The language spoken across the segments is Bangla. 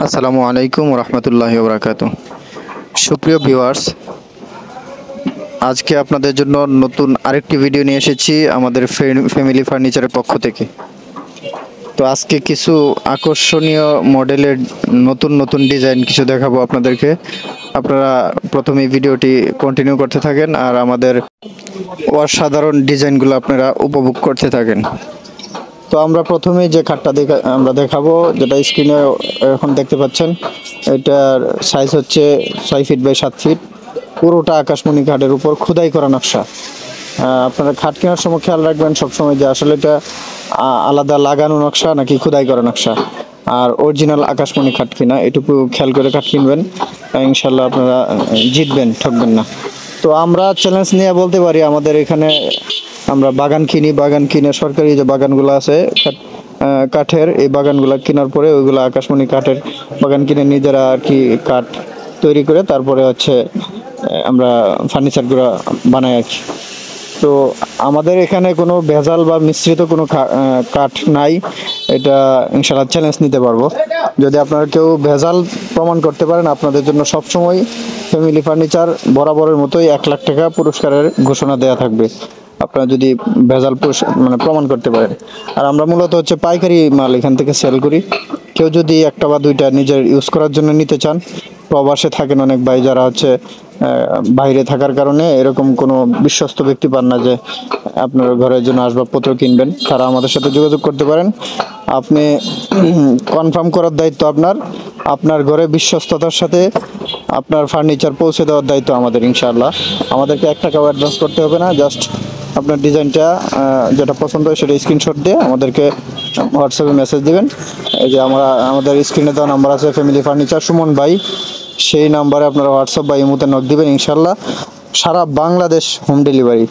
আসসালামু আলাইকুম রহমতুল্লাহি ওয়া বারাকাতুহু। সুপ্রিয় ভিউয়ার্স, আজকে আপনাদের জন্য নতুন আরেকটি ভিডিও নিয়ে এসেছি আমাদের ফ্যামিলি ফার্নিচারের পক্ষ থেকে। তো আজকে কিছু আকর্ষণীয় মডেলের নতুন নতুন ডিজাইন কিছু দেখাবো আপনাদেরকে। আপনারা প্রথমে ভিডিওটি কন্টিনিউ করতে থাকেন আর আমাদের অসাধারণ ডিজাইনগুলো আপনারা উপভোগ করতে থাকেন। তো আমরা প্রথমে যে খাটটা আমরা দেখাবো, যেটা স্ক্রিনে এখন দেখতে পাচ্ছেন, এটার সাইজ হচ্ছে 6 ফিট বাই 7 ফিট। পুরোটা আকাশমণি কাঠের উপর খোদাই করা নকশা। আপনারা খাট কেনার সময় খেয়াল রাখবেন সবসময় যে আসলে এটা আলাদা লাগানো নকশা নাকি খোদাই করা নকশা, আর অরিজিনাল আকাশমণি খাট কিনা এটুকু খেয়াল করে খাট কিনবেন, ইনশাল্লাহ আপনারা জিতবেন, ঠকবেন না। তো আমরা চ্যালেঞ্জ নিয়ে বলতে পারি, আমাদের এখানে আমরা বাগান কিনে সরকারি যে বাগানগুলো আছে কাঠের, এই বাগানগুলো কেনার পরে ওইগুলো আকাশমণি কাঠের বাগান কিনে নিজেরা আর কি কাঠ তৈরি করে তারপরে হচ্ছে আমরা ফার্নিচারগুলো বানাই আর কি। তো আমাদের এখানে কোনো ভেজাল বা মিশ্রিত কোনো কাঠ নাই, এটা ইনশাআল্লাহ চ্যালেঞ্জ নিতে পারবো। যদি আপনারা কেউ ভেজাল প্রমাণ করতে পারেন, আপনাদের জন্য সবসময় ফ্যামিলি ফার্নিচার বরাবরের মতোই 1 লাখ টাকা পুরস্কারের ঘোষণা দেওয়া থাকবে, আপনারা যদি ভেজাল প্রমাণ করতে পারেন। আর আমরা মূলত হচ্ছে পাইকারি মাল এখান থেকে সেল করি। কেউ যদি একটা বা দুইটা নিজের ইউজ করার জন্য নিতে চান, প্রবাসে থাকেন অনেক ভাই, যারা হচ্ছে বাইরে থাকার কারণে এরকম কোনো বিশ্বস্ত ব্যক্তি পান না যে আপনার ঘরের জন্য আসবাবপত্র কিনবেন, তারা আমাদের সাথে যোগাযোগ করতে পারেন। আপনি কনফার্ম করার দায়িত্ব আপনার ঘরে বিশ্বস্ততার সাথে আপনার ফার্নিচার পৌঁছে দেওয়ার দায়িত্ব আমাদের, ইনশাআল্লাহ। আমাদেরকে 1 টাকাও অ্যাডভান্স করতে হবে না, জাস্ট আপনার ডিজাইনটা যেটা পছন্দ হয় সেটা স্ক্রিনশট দিয়ে আমাদেরকে হোয়াটসঅ্যাপে মেসেজ দিবেন। এই যে আমাদের স্ক্রিনে দেওয়া নাম্বার আছে ফ্যামিলি ফার্নিচার সুমন ভাই, সেই নাম্বারে আপনারা হোয়াটসঅ্যাপ বা ইমোতে নক দিবেন, ইনশাআল্লাহ সারা বাংলাদেশ হোম ডেলিভারি,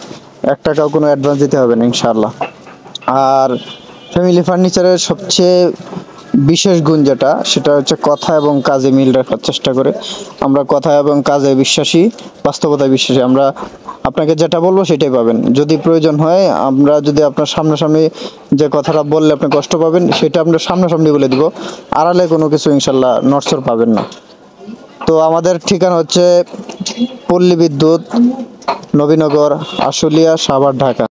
1 টাকাও কোনো অ্যাডভান্স দিতে হবে না, ইনশাআল্লাহ। আর ফ্যামিলি ফার্নিচারের সবচেয়ে বিশেষ গুণ যেটা, সেটা হচ্ছে কথা এবং কাজে মিল রাখার চেষ্টা করে। আমরা কথা এবং কাজে বিশ্বাসী, বাস্তবতায় বিশ্বাসী। আমরা আপনাকে যেটা বলবো সেটাই পাবেন। যদি প্রয়োজন হয়, আমরা যদি আপনার সামনাসামনি যে কথাটা বললে আপনি কষ্ট পাবেন, সেটা আমরা সামনাসামনি বলে দিব, আড়ালে কোনো কিছু ইনশাল্লাহ নড়চড় পাবেন না। তো আমাদের ঠিকানা হচ্ছে পল্লী বিদ্যুৎ, নবীনগর, আশুলিয়া, সাভার, ঢাকা।